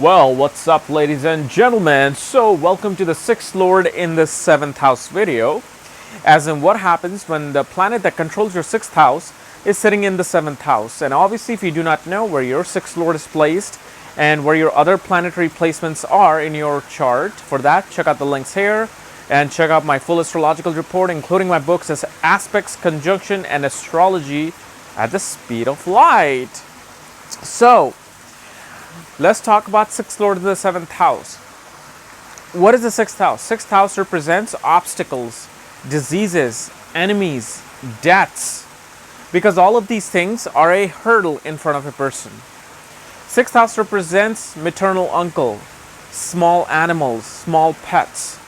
Well, what's up, ladies and gentlemen? So, welcome to the 6th Lord in the 7th house video. As in, what happens when the planet that controls your 6th house is sitting in the 7th house. And obviously, if you do not know where your 6th Lord is placed and where your other planetary placements are in your chart, for that, check out the links here and check out my full astrological report, including my books as Aspects, Conjunction, and Astrology at the Speed of Light. So, let's talk about 6th Lord of the 7th house. What is the 6th house? 6th house represents obstacles, diseases, enemies, deaths, because all of these things are a hurdle in front of a person. 6th house represents maternal uncle, small animals, small pets.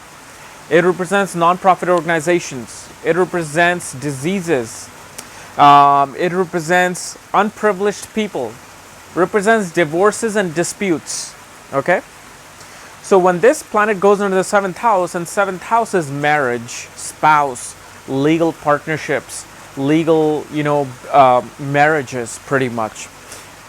It represents non-profit organizations. It represents diseases. It represents unprivileged people. Represents divorces and disputes. Okay? So when this planet goes into the 7th house, and 7th house is marriage, spouse, legal partnerships, legal, marriages pretty much.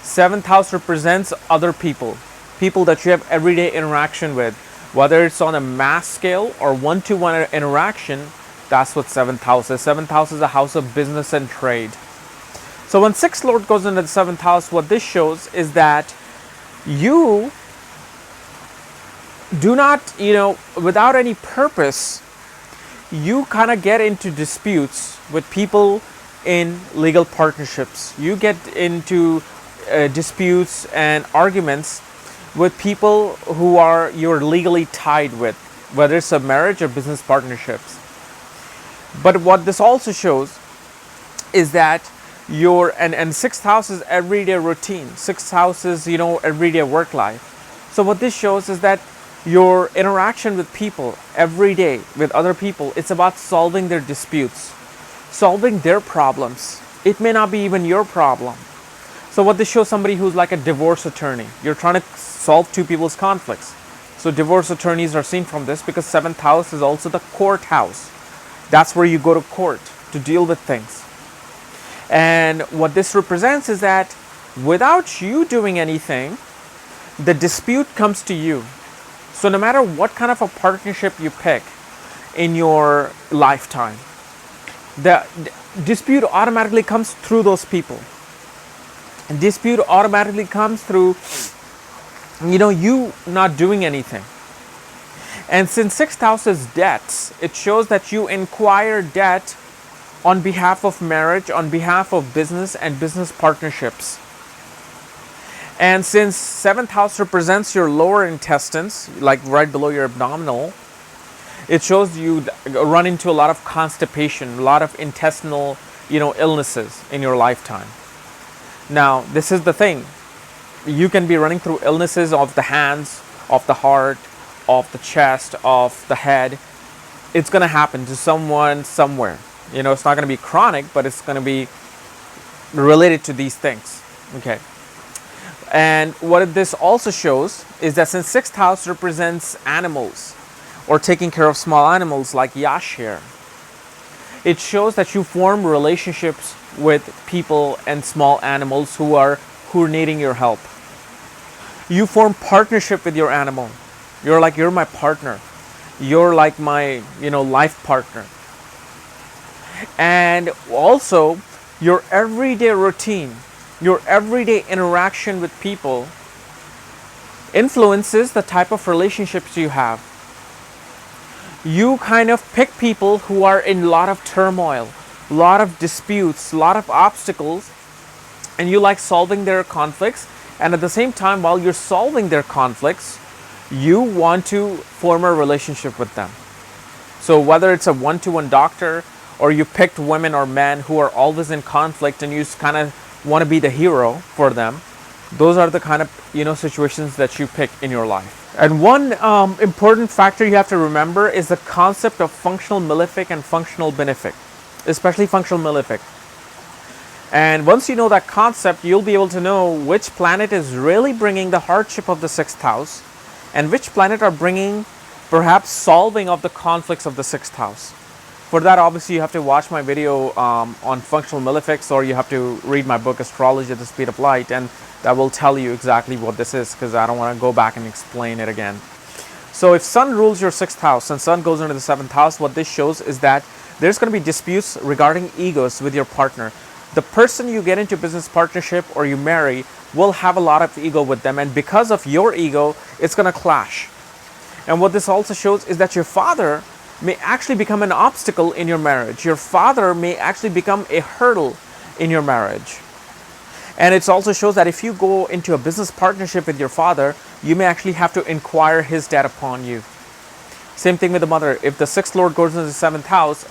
7th house represents other people, people that you have everyday interaction with, whether it's on a mass scale or one-to-one interaction. That's what 7th house is. 7th house is a house of business and trade. So when 6th Lord goes into the 7th house, what this shows is that you do not, without any purpose, you kind of get into disputes with people in legal partnerships. You get into disputes and arguments with people who you're legally tied with, whether it's a marriage or business partnerships. But what this also shows is that and 6th house is everyday routine. 6th house is, everyday work life. So what this shows is that your interaction with people every day, with other people, it's about solving their disputes, solving their problems. It may not be even your problem. So what this shows, somebody who's like a divorce attorney. You're trying to solve two people's conflicts. So divorce attorneys are seen from this because 7th house is also the courthouse. That's where you go to court to deal with things. And what this represents is that without you doing anything, the dispute comes to you. So no matter what kind of a partnership you pick in your lifetime, the dispute automatically comes through those people. And dispute automatically comes through, you not doing anything. And since 6th house is debts, it shows that you inquire debt on behalf of marriage, on behalf of business and business partnerships. And since 7th house represents your lower intestines, like right below your abdominal, it shows you run into a lot of constipation, a lot of intestinal, illnesses in your lifetime. Now, this is the thing. You can be running through illnesses of the hands, of the heart, of the chest, of the head. It's going to happen to someone somewhere. It's not going to be chronic, but it's going to be related to these things. Okay. And what this also shows is that since 6th house represents animals or taking care of small animals like Yash here, it shows that you form relationships with people and small animals who are needing your help. You form partnership with your animal. You're my partner. You're like my, life partner. And also, your everyday routine, your everyday interaction with people influences the type of relationships you have. You kind of pick people who are in a lot of turmoil, a lot of disputes, a lot of obstacles, and you like solving their conflicts. And at the same time, while you're solving their conflicts, you want to form a relationship with them. So whether it's a one-to-one doctor, or you picked women or men who are always in conflict and you just kind of want to be the hero for them, those are the kind of situations that you pick in your life. And one important factor you have to remember is the concept of functional malefic and functional benefic, especially functional malefic. And once you know that concept, you'll be able to know which planet is really bringing the hardship of the 6th house and which planet are bringing perhaps solving of the conflicts of the 6th house. For that, obviously, you have to watch my video on functional malefics, or you have to read my book, Astrology at the Speed of Light, and that will tell you exactly what this is, because I don't want to go back and explain it again. So if Sun rules your 6th house and Sun goes into the 7th house, what this shows is that there's going to be disputes regarding egos with your partner. The person you get into business partnership or you marry will have a lot of ego with them, and because of your ego, it's going to clash. And what this also shows is that your father may actually become an obstacle in your marriage. Your father may actually become a hurdle in your marriage. And it also shows that if you go into a business partnership with your father, you may actually have to inquire his debt upon you. Same thing with the mother. If the 6th lord goes into the 7th house,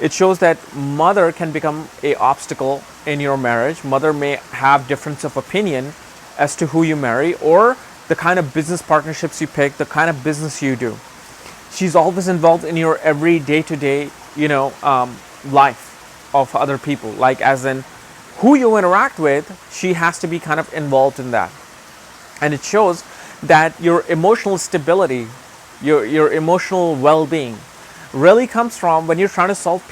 it shows that mother can become a obstacle in your marriage. Mother may have difference of opinion as to who you marry, or the kind of business partnerships you pick, the kind of business you do. She's always involved in your every day-to-day, life of other people. Like as in who you interact with, she has to be kind of involved in that. And it shows that your emotional stability, your emotional well-being really comes from when you're trying to solve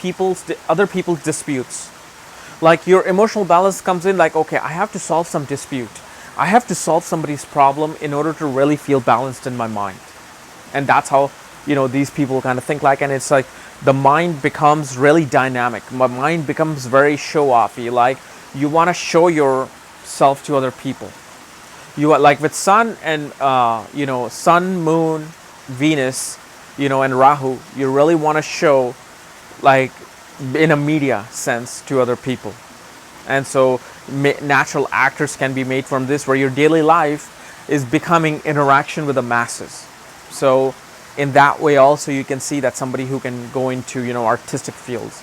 other people's disputes. Like your emotional balance comes in like, okay, I have to solve some dispute. I have to solve somebody's problem in order to really feel balanced in my mind. And that's how these people kind of think like, and it's like the mind becomes really dynamic. My mind becomes very show-offy. Like you want to show yourself to other people. You are like with Sun and Sun, Moon, Venus, and Rahu. You really want to show, like in a media sense, to other people. And so natural actors can be made from this, where your daily life is becoming interaction with the masses. So in that way also you can see that somebody who can go into artistic fields.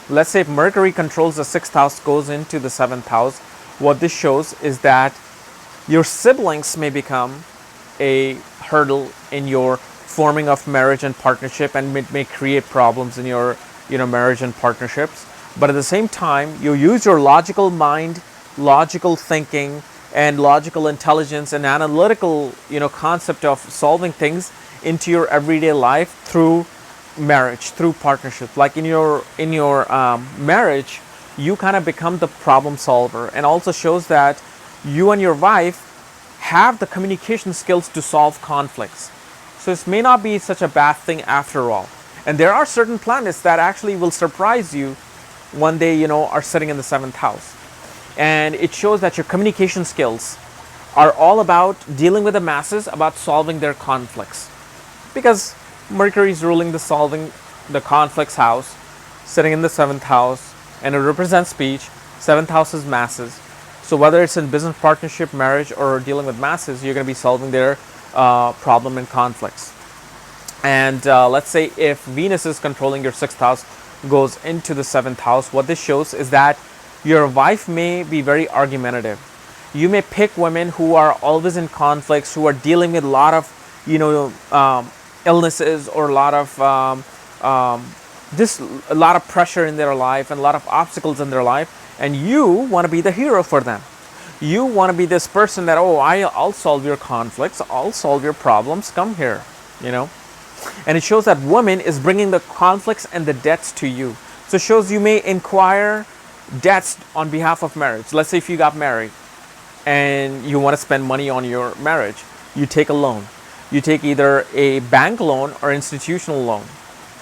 Let's say if Mercury controls the 6th house, goes into the 7th house, what this shows is that your siblings may become a hurdle in your forming of marriage and partnership, and it may create problems in your marriage and partnerships. But at the same time, you use your logical mind, logical thinking, and logical intelligence and analytical concept of solving things into your everyday life through marriage, through partnership. Like in your marriage, you kind of become the problem solver, and also shows that you and your wife have the communication skills to solve conflicts. So this may not be such a bad thing after all. And there are certain planets that actually will surprise you when they are sitting in the 7th house. And it shows that your communication skills are all about dealing with the masses, about solving their conflicts. Because Mercury is ruling the conflicts house, sitting in the 7th house, and it represents speech. 7th house is masses. So whether it's in business partnership, marriage, or dealing with masses, you're going to be solving their problem and conflicts. And let's say if Venus is controlling your 6th house, goes into the 7th house, what this shows is that your wife may be very argumentative. You may pick women who are always in conflicts, who are dealing with a lot of illnesses, or a lot of a lot of pressure in their life and a lot of obstacles in their life, and you want to be the hero for them. You want to be this person that, I'll solve your conflicts, I'll solve your problems, come here, And it shows that woman is bringing the conflicts and the debts to you. So it shows you may inquire debts on behalf of marriage. Let's say if you got married and you want to spend money on your marriage, you take a loan. You take either a bank loan or institutional loan,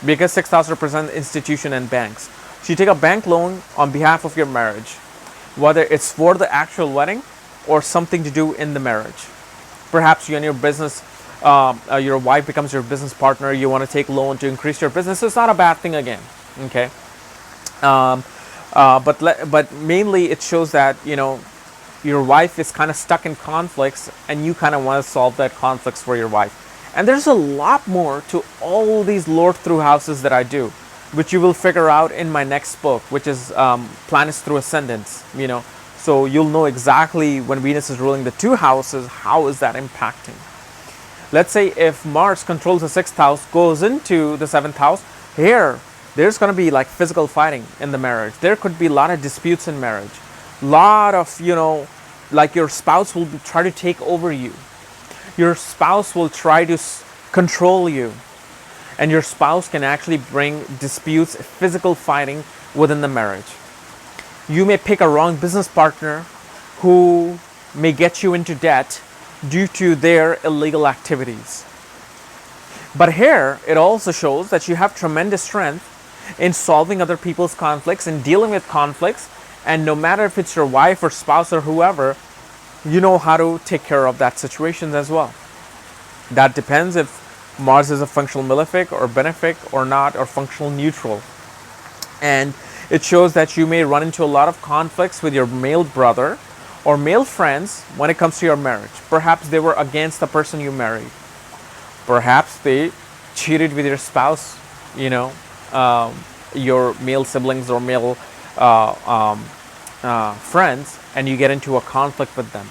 because 6th house represents institution and banks. So you take a bank loan on behalf of your marriage, whether it's for the actual wedding or something to do in the marriage. Perhaps you and your business, your wife becomes your business partner, you want to take loan to increase your business. It's not a bad thing again, okay? But mainly it shows that, your wife is kind of stuck in conflicts, and you kind of want to solve that conflicts for your wife. And there's a lot more to all these Lord through houses that I do, which you will figure out in my next book, which is Planets Through Ascendants, So you'll know exactly when Venus is ruling the 2 houses, how is that impacting. Let's say if Mars controls the 6th house, goes into the 7th house, there's going to be like physical fighting in the marriage. There could be a lot of disputes in marriage. Lot of, like your spouse will try to take over you. Your spouse will try to control you. And your spouse can actually bring disputes, physical fighting within the marriage. You may pick a wrong business partner who may get you into debt due to their illegal activities. But here, it also shows that you have tremendous strength in solving other people's conflicts and dealing with conflicts. And no matter if it's your wife or spouse or whoever, you know how to take care of that situation as well. That depends if Mars is a functional malefic or benefic or not, or functional neutral. And it shows that you may run into a lot of conflicts with your male brother or male friends when it comes to your marriage. Perhaps they were against the person you married. Perhaps they cheated with your spouse, your male siblings or male friends, and you get into a conflict with them.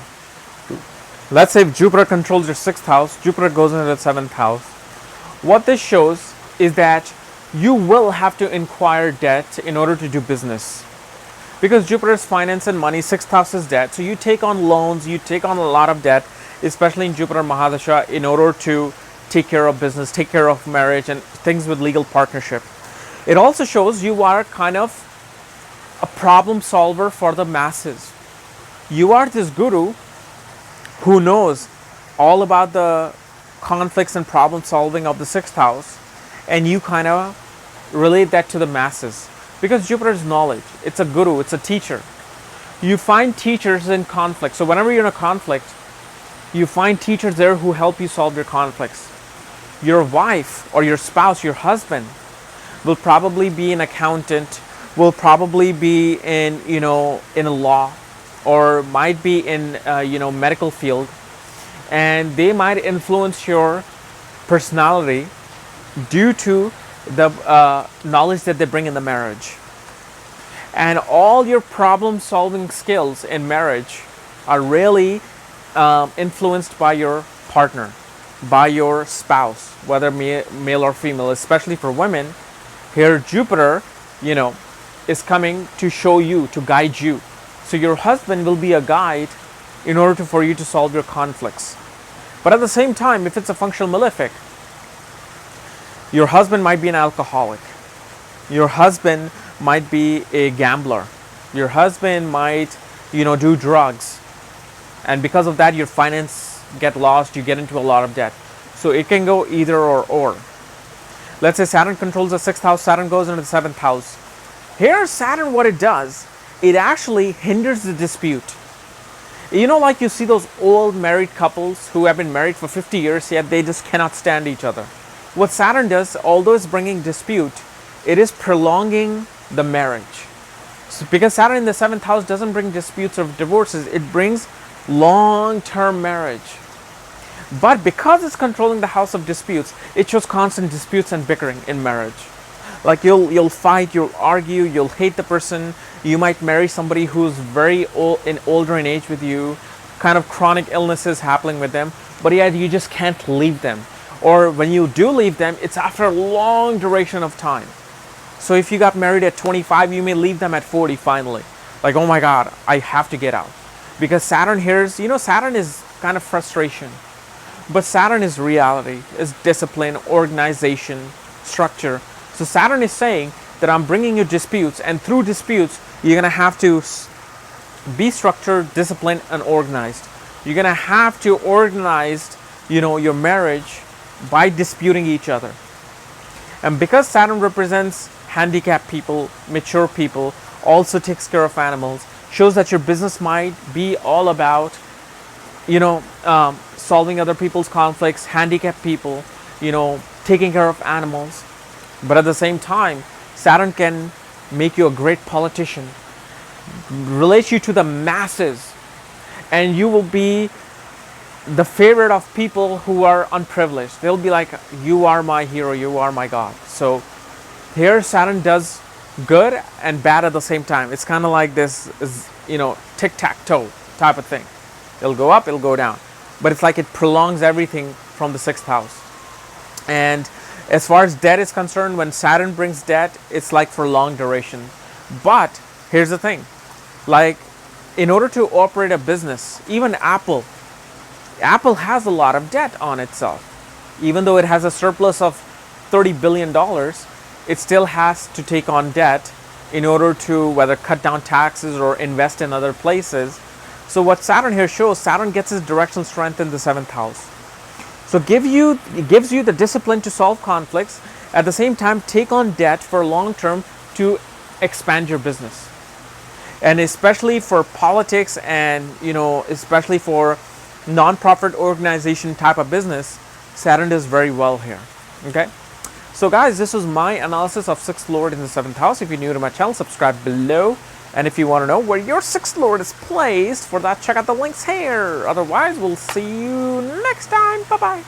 Let's say if Jupiter controls your 6th house, Jupiter goes into the 7th house. What this shows is that you will have to acquire debt in order to do business. Because Jupiter is finance and money, 6th house is debt. So you take on loans, you take on a lot of debt, especially in Jupiter Mahadasha, in order to take care of business, take care of marriage and things with legal partnership. It also shows you are kind of a problem solver for the masses. You are this guru who knows all about the conflicts and problem solving of the 6th house, and you kind of relate that to the masses. Because Jupiter is knowledge, it's a guru, it's a teacher. You find teachers in conflict. So whenever you're in a conflict, you find teachers there who help you solve your conflicts. Your wife or your spouse, your husband, will probably be an accountant, will probably be in a law, or might be in medical field, and they might influence your personality due to the knowledge that they bring in the marriage. And all your problem solving skills in marriage are really influenced by your partner, by your spouse, whether male or female. Especially for women, here Jupiter is coming to show you, to guide you. So your husband will be a guide in order for you to solve your conflicts. But at the same time, if it's a functional malefic, your husband might be an alcoholic. Your husband might be a gambler. Your husband might, do drugs. And because of that, your finance get lost, you get into a lot of debt. So it can go either or. Let's say Saturn controls the 6th house, Saturn goes into the 7th house. Here, Saturn, what it does, it actually hinders the dispute. Like you see those old married couples who have been married for 50 years, yet they just cannot stand each other. What Saturn does, although it's bringing dispute, it is prolonging the marriage. So because Saturn in the 7th house doesn't bring disputes or divorces, it brings long-term marriage. But because it's controlling the house of disputes, it shows constant disputes and bickering in marriage. Like you'll fight, you'll argue, you'll hate the person. You might marry somebody who's very older in age with you, kind of chronic illnesses happening with them, but yet you just can't leave them. Or when you do leave them, it's after a long duration of time. So if you got married at 25, you may leave them at 40 finally. Like, oh my God, I have to get out. Because Saturn here is, Saturn is kind of frustration. But Saturn is reality, is discipline, organization, structure. So Saturn is saying that I'm bringing you disputes, and through disputes, you're going to have to be structured, disciplined, and organized. You're going to have to organize, your marriage by disputing each other. And because Saturn represents handicapped people, mature people, also takes care of animals, shows that your business might be all about, solving other people's conflicts, handicapped people, taking care of animals. But at the same time, Saturn can make you a great politician, relate you to the masses, and you will be the favorite of people who are unprivileged. They'll be like, you are my hero, you are my God. So here Saturn does good and bad at the same time. It's kind of like this, tic-tac-toe type of thing. It'll go up, it'll go down. But it's like it prolongs everything from the 6th house. And as far as debt is concerned, when Saturn brings debt, it's like for long duration. But here's the thing, like in order to operate a business, even Apple has a lot of debt on itself. Even though it has a surplus of $30 billion, it still has to take on debt in order to whether cut down taxes or invest in other places. So what Saturn here shows, Saturn gets his directional strength in the 7th house. So it gives you the discipline to solve conflicts, at the same time take on debt for long term to expand your business. And especially for politics and, especially for non-profit organization type of business, Saturn does very well here. Okay. So guys, this was my analysis of 6th Lord in the 7th house. If you're new to my channel, subscribe below. And if you want to know where your 6th Lord is placed, for that, check out the links here. Otherwise, we'll see you next time. Bye-bye.